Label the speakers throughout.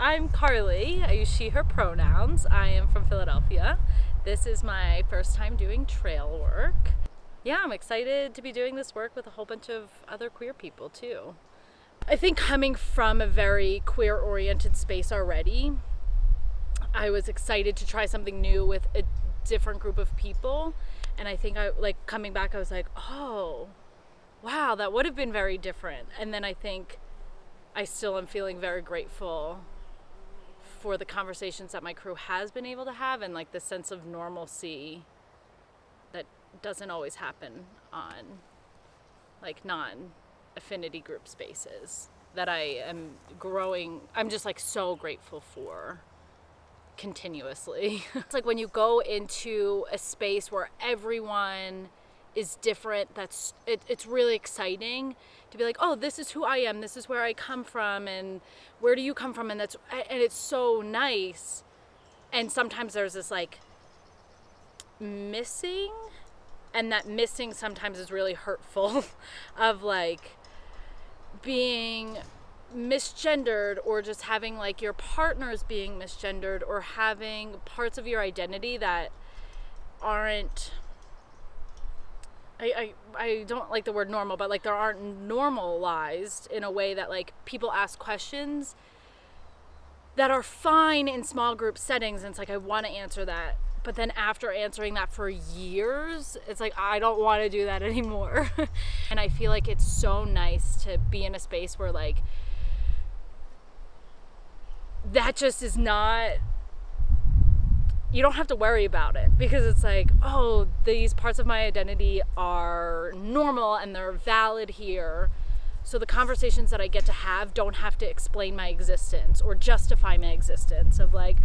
Speaker 1: I'm Carly. I use she, her pronouns. I am from Philadelphia. This is my first time doing trail work. Yeah, I'm excited to be doing this work with a whole bunch of other queer people too. I think coming from a very queer-oriented space already, I was excited to try something new with a different group of people. And I think coming back, I was like, oh, wow, that would have been very different. And then I think I still am feeling very grateful for the conversations that my crew has been able to have, and like the sense of normalcy that doesn't always happen on like non-affinity group spaces that I am growing. I'm just like so grateful for continuously. It's like when you go into a space where everyone is different, it's really exciting to be like, oh, this is who I am, this is where I come from, and where do you come from, and it's so nice. And sometimes there's this like missing, and that missing sometimes is really hurtful of like being misgendered, or just having like your partners being misgendered, or having parts of your identity that aren't, I don't like the word normal, but like there aren't normalized in a way that like people ask questions that are fine in small group settings, and it's like I want to answer that, but then after answering that for years, it's like I don't want to do that anymore. And I feel like it's so nice to be in a space where like that just is not, you don't have to worry about it, because it's like, oh, these parts of my identity are normal and they're valid here. So the conversations that I get to have don't have to explain my existence or justify my existence of like,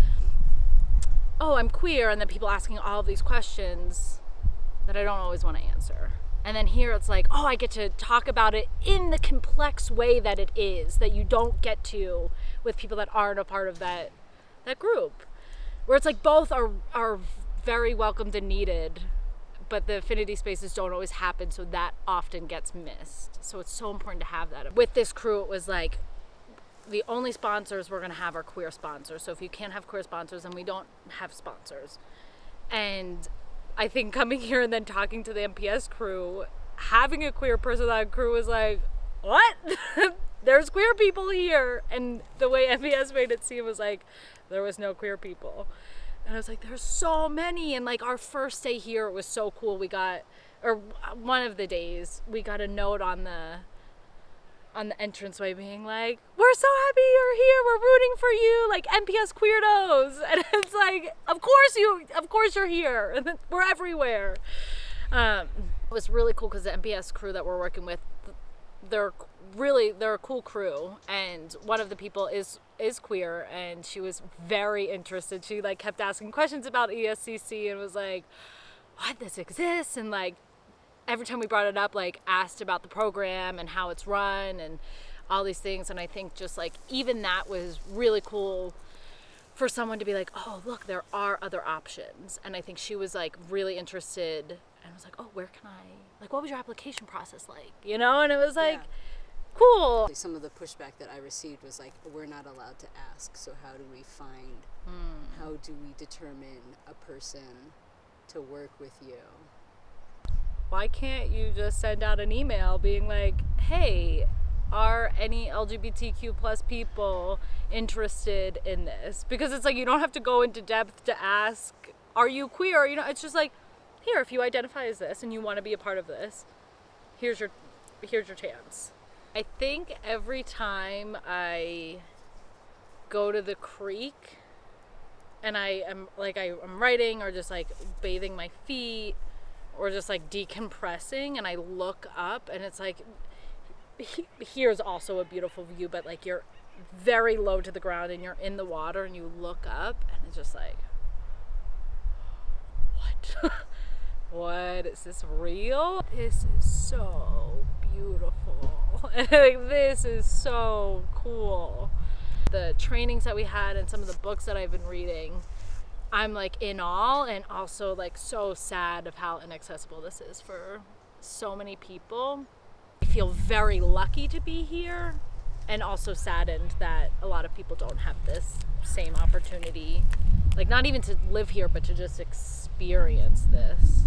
Speaker 1: oh, I'm queer, and then people asking all of these questions that I don't always want to answer. And then here it's like, oh, I get to talk about it in the complex way that it is, that you don't get to with people that aren't a part of that group. Where it's like both are very welcomed and needed, but the affinity spaces don't always happen, so that often gets missed. So it's so important to have that. With this crew, it was like the only sponsors we're going to have are queer sponsors. So if you can't have queer sponsors, then we don't have sponsors. And I think coming here and then talking to the MPS crew, having a queer person on crew was like, what? There's queer people here. And the way MPS made it seem was like there was no queer people. And I was like, there's so many. And like our first day here, it was so cool. We got, or one of the days, we got a note on the entranceway being like, we're so happy you're here, we're rooting for you, like MPS queerdos. And it's like, of course you're here, and we're everywhere. It was really cool because the MPS crew that we're working with, they're a cool crew, and one of the people is queer, and she was very interested. She like kept asking questions about ESCC and was like, what, this exists? And like every time we brought it up, like asked about the program and how it's run and all these things. And I think just like even that was really cool for someone to be like, oh, look, there are other options. And I think she was like really interested and was like, oh, where can I, like, what was your application process like? You know? And it was like, cool.
Speaker 2: Some of the pushback that I received was like, we're not allowed to ask. So how do we find, how do we determine a person to work with you?
Speaker 1: Why can't you just send out an email being like, hey, are any LGBTQ plus people interested in this? Because it's like, you don't have to go into depth to ask, are you queer? You know, it's just like, here, if you identify as this and you want to be a part of this, here's your chance. I think every time I go to the creek and I'm writing or just like bathing my feet or just like decompressing, and I look up and it's like, here's also a beautiful view, but like you're very low to the ground and you're in the water and you look up and it's just like, what? What, is this real? This is so beautiful. Like, this is so cool. The trainings that we had and some of the books that I've been reading, I'm like in awe, and also like so sad of how inaccessible this is for so many people. I feel very lucky to be here and also saddened that a lot of people don't have this same opportunity, like not even to live here, but to just experience this.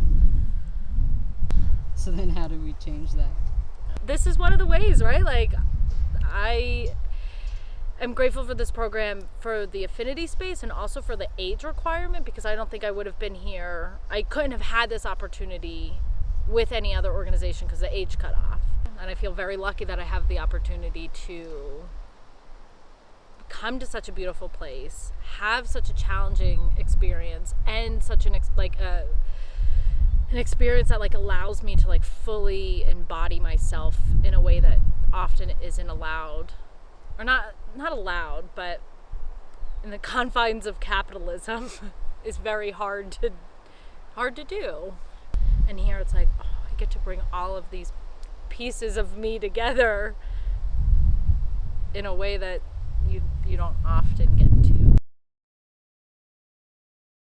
Speaker 2: So then how do we change that?
Speaker 1: This is one of the ways, right? Like, I am grateful for this program for the affinity space and also for the age requirement, because I don't think I would have been here. I couldn't have had this opportunity with any other organization because the age cut off. And I feel very lucky that I have the opportunity to come to such a beautiful place, have such a challenging experience, and such an experience that like allows me to like fully embody myself in a way that often isn't allowed, or not allowed, but in the confines of capitalism is very hard to do. And here it's like, oh, I get to bring all of these pieces of me together in a way that you don't often get to.